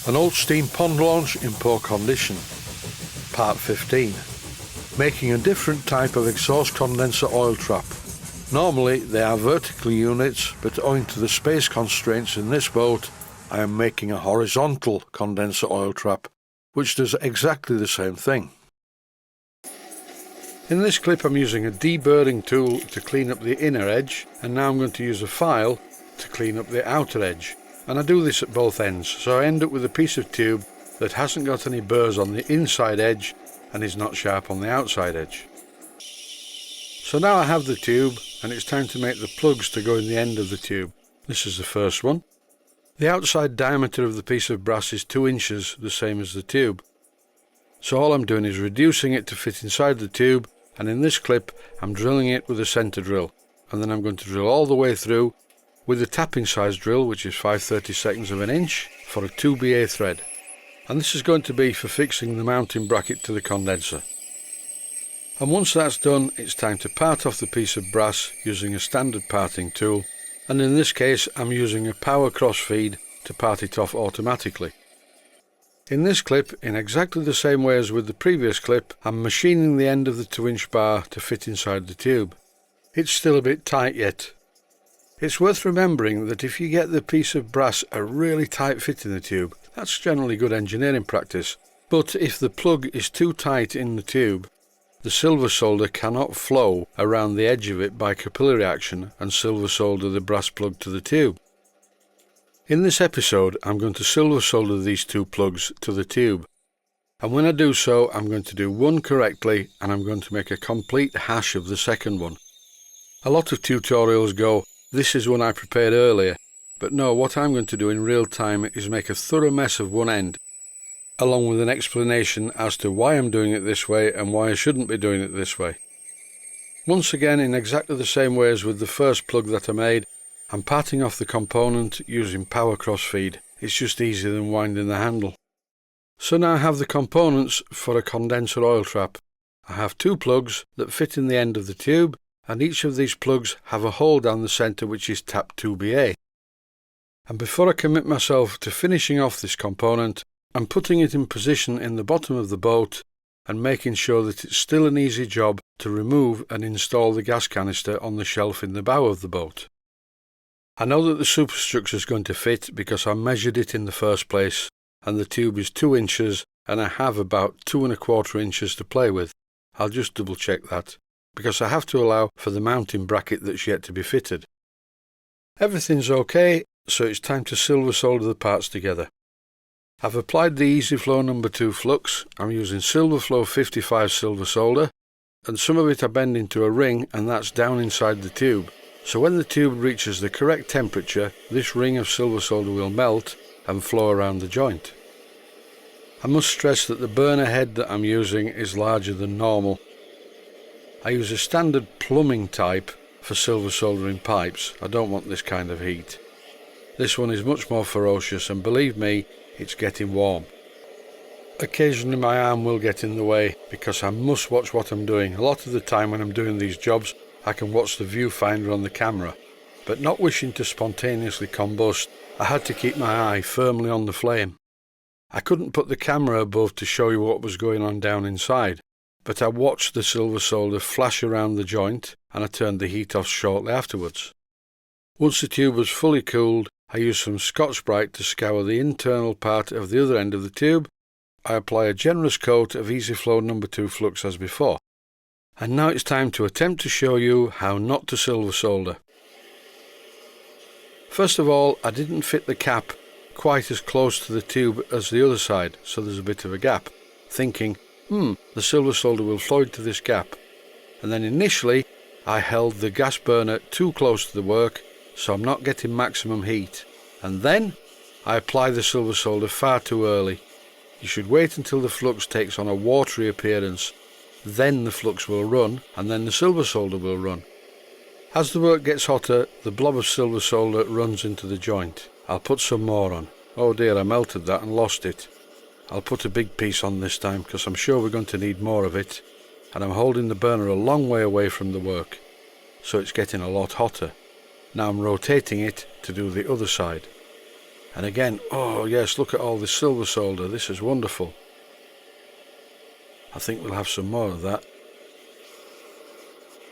An old steam pond launch in poor condition. Part 15. Making a different type of exhaust condenser oil trap. Normally they are vertical units, but owing to the space constraints in this boat, I am making a horizontal condenser oil trap, which does exactly the same thing. In this clip I'm using a deburring tool to clean up the inner edge, and now I'm going to use a file to clean up the outer edge. And I do this at both ends, so I end up with a piece of tube that hasn't got any burrs on the inside edge and is not sharp on the outside edge. So now I have the tube, and it's time to make the plugs to go in the end of the tube. This is the first one. The outside diameter of the piece of brass is 2 inches, the same as the tube. So all I'm doing is reducing it to fit inside the tube, and in this clip I'm drilling it with a centre drill, and then I'm going to drill all the way through with a tapping size drill, which is 5/32 of an inch, for a 2BA thread. And this is going to be for fixing the mounting bracket to the condenser. And once that's done, it's time to part off the piece of brass using a standard parting tool, and in this case I'm using a power cross feed to part it off automatically. In this clip, in exactly the same way as with the previous clip, I'm machining the end of the 2-inch bar to fit inside the tube. It's still a bit tight yet. It's worth remembering that if you get the piece of brass a really tight fit in the tube, that's generally good engineering practice, but if the plug is too tight in the tube, the silver solder cannot flow around the edge of it by capillary action and silver solder the brass plug to the tube. In this episode I'm going to silver solder these 2 plugs to the tube, and when I do so I'm going to do one correctly and I'm going to make a complete hash of the second one. A lot of tutorials go, "This is one I prepared earlier," but no, what I'm going to do in real time is make a thorough mess of one end, along with an explanation as to why I'm doing it this way and why I shouldn't be doing it this way. Once again, in exactly the same way as with the first plug that I made, I'm parting off the component using power cross feed. It's just easier than winding the handle. So now I have the components for a condenser oil trap. I have 2 plugs that fit in the end of the tube, and each of these plugs have a hole down the centre which is tapped 2BA. And before I commit myself to finishing off this component, I'm putting it in position in the bottom of the boat and making sure that it's still an easy job to remove and install the gas canister on the shelf in the bow of the boat. I know that the superstructure is going to fit because I measured it in the first place, and the tube is 2 inches and I have about 2¼ inches to play with. I'll just double check that, because I have to allow for the mounting bracket that's yet to be fitted. Everything's okay, so it's time to silver solder the parts together. I've applied the EasyFlow No. 2 flux. I'm using Silverflow 55 silver solder, and some of it I bend into a ring, and that's down inside the tube. So when the tube reaches the correct temperature, this ring of silver solder will melt and flow around the joint. I must stress that the burner head that I'm using is larger than normal. I use a standard plumbing type for silver soldering pipes. I don't want this kind of heat. This one is much more ferocious, and believe me, it's getting warm. Occasionally my arm will get in the way because I must watch what I'm doing. A lot of the time when I'm doing these jobs I can watch the viewfinder on the camera, but not wishing to spontaneously combust, I had to keep my eye firmly on the flame. I couldn't put the camera above to show you what was going on down inside, but I watched the silver solder flash around the joint and I turned the heat off shortly afterwards. Once the tube was fully cooled, I used some Scotch-Brite to scour the internal part of the other end of the tube. I apply a generous coat of EasyFlow No. 2 flux as before. And now it's time to attempt to show you how not to silver solder. First of all, I didn't fit the cap quite as close to the tube as the other side, so there's a bit of a gap, thinking, the silver solder will flow into this gap. And then initially I held the gas burner too close to the work, so I'm not getting maximum heat. And then I apply the silver solder far too early. You should wait until the flux takes on a watery appearance. Then the flux will run, and then the silver solder will run. As the work gets hotter, the blob of silver solder runs into the joint. I'll put some more on. Oh dear, I melted that and lost it. I'll put a big piece on this time because I'm sure we're going to need more of it, and I'm holding the burner a long way away from the work, so it's getting a lot hotter. Now I'm rotating it to do the other side. And again, oh yes, look at all this silver solder, this is wonderful. I think we'll have some more of that.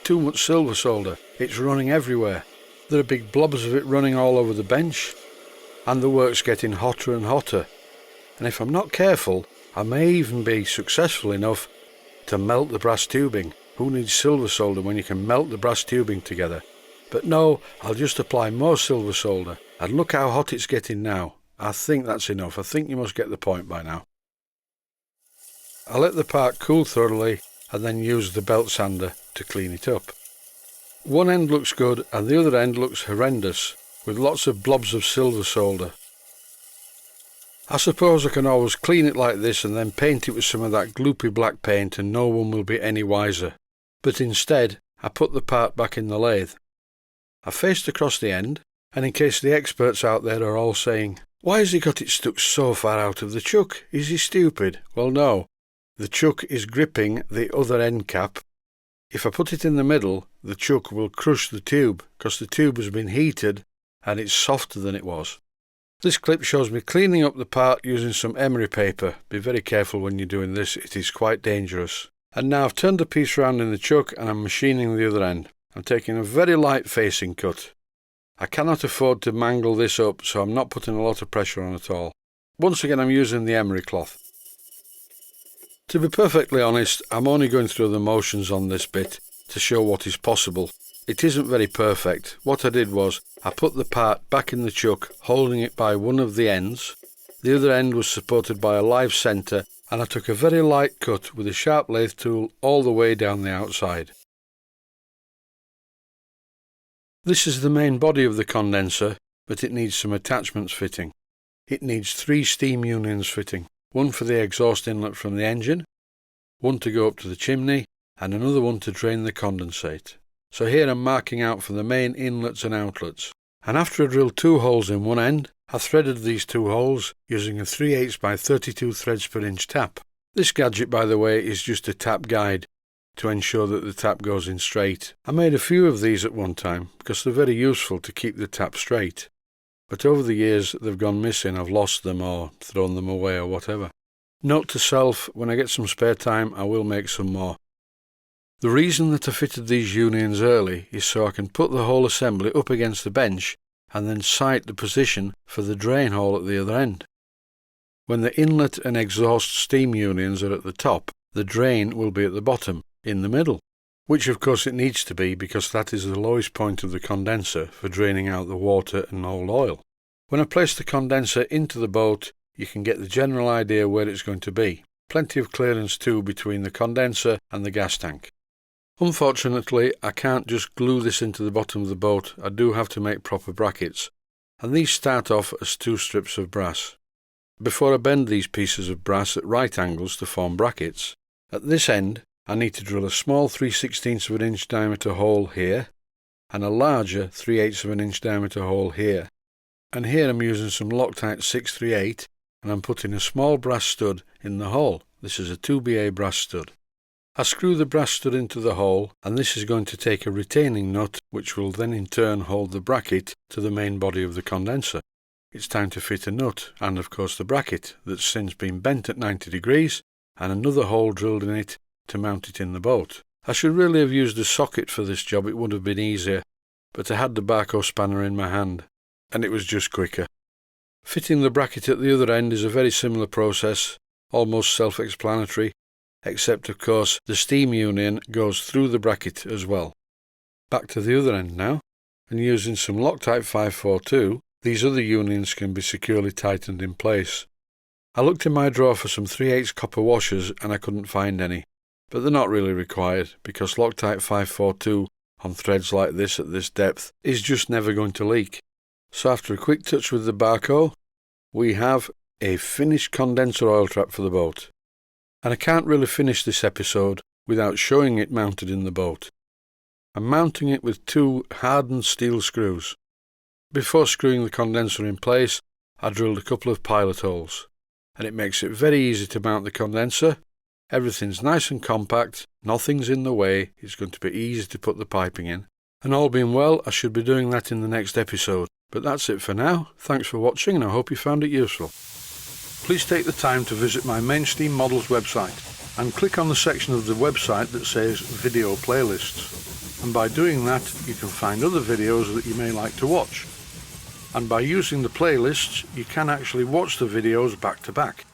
Too much silver solder, it's running everywhere. There are big blobs of it running all over the bench, and the work's getting hotter and hotter. And if I'm not careful, I may even be successful enough to melt the brass tubing. Who needs silver solder when you can melt the brass tubing together? But no, I'll just apply more silver solder. And look how hot it's getting now. I think that's enough. I think you must get the point by now. I'll let the part cool thoroughly and then use the belt sander to clean it up. One end looks good and the other end looks horrendous, with lots of blobs of silver solder. I suppose I can always clean it like this and then paint it with some of that gloopy black paint and no one will be any wiser. But instead, I put the part back in the lathe. I faced across the end, and in case the experts out there are all saying, "Why has he got it stuck so far out of the chuck? Is he stupid?" Well, no. The chuck is gripping the other end cap. If I put it in the middle, the chuck will crush the tube, because the tube has been heated and it's softer than it was. This clip shows me cleaning up the part using some emery paper. Be very careful when you're doing this, it is quite dangerous. And now I've turned the piece round in the chuck and I'm machining the other end. I'm taking a very light facing cut. I cannot afford to mangle this up, so I'm not putting a lot of pressure on at all. Once again I'm using the emery cloth. To be perfectly honest, I'm only going through the motions on this bit to show what is possible. It isn't very perfect. What I did was, I put the part back in the chuck, holding it by one of the ends. The other end was supported by a live centre, and I took a very light cut with a sharp lathe tool all the way down the outside. This is the main body of the condenser, but it needs some attachments fitting. It needs 3 steam unions fitting, one for the exhaust inlet from the engine, one to go up to the chimney, and another one to drain the condensate. So here I'm marking out for the main inlets and outlets. And after I drilled 2 holes in one end, I threaded these 2 holes using a 3/8 by 32 threads per inch tap. This gadget, by the way, is just a tap guide to ensure that the tap goes in straight. I made a few of these at one time because they're very useful to keep the tap straight. But over the years they've gone missing, I've lost them or thrown them away or whatever. Note to self, when I get some spare time I will make some more. The reason that I fitted these unions early is so I can put the whole assembly up against the bench and then sight the position for the drain hole at the other end. When the inlet and exhaust steam unions are at the top, the drain will be at the bottom, in the middle, which of course it needs to be because that is the lowest point of the condenser for draining out the water and old oil. When I place the condenser into the boat, you can get the general idea where it's going to be. Plenty of clearance too between the condenser and the gas tank. Unfortunately, I can't just glue this into the bottom of the boat. I do have to make proper brackets, and these start off as 2 strips of brass. Before I bend these pieces of brass at right angles to form brackets, at this end I need to drill a small 3/16 of an inch diameter hole here, and a larger 3/8 of an inch diameter hole here. And here I'm using some Loctite 638, and I'm putting a small brass stud in the hole. This is a 2BA brass stud. I screw the brass stud into the hole, and this is going to take a retaining nut which will then in turn hold the bracket to the main body of the condenser. It's time to fit a nut and of course the bracket that's since been bent at 90 degrees and another hole drilled in it to mount it in the boat. I should really have used a socket for this job, it would have been easier, but I had the Barco spanner in my hand and it was just quicker. Fitting the bracket at the other end is a very similar process, almost self-explanatory, except of course the steam union goes through the bracket as well. Back to the other end now, and using some Loctite 542, these other unions can be securely tightened in place. I looked in my drawer for some 3/8 copper washers and I couldn't find any, but they're not really required because Loctite 542 on threads like this at this depth is just never going to leak. So after a quick touch with the Barco, we have a finished condenser oil trap for the boat. And I can't really finish this episode without showing it mounted in the boat. I'm mounting it with 2 hardened steel screws. Before screwing the condenser in place, I drilled a couple of pilot holes, and it makes it very easy to mount the condenser. Everything's nice and compact, nothing's in the way, it's going to be easy to put the piping in, and all being well, I should be doing that in the next episode. But that's it for now. Thanks for watching, and I hope you found it useful. Please take the time to visit my Mainsteam Models website and click on the section of the website that says Video Playlists. And by doing that, you can find other videos that you may like to watch. And by using the playlists, you can actually watch the videos back to back.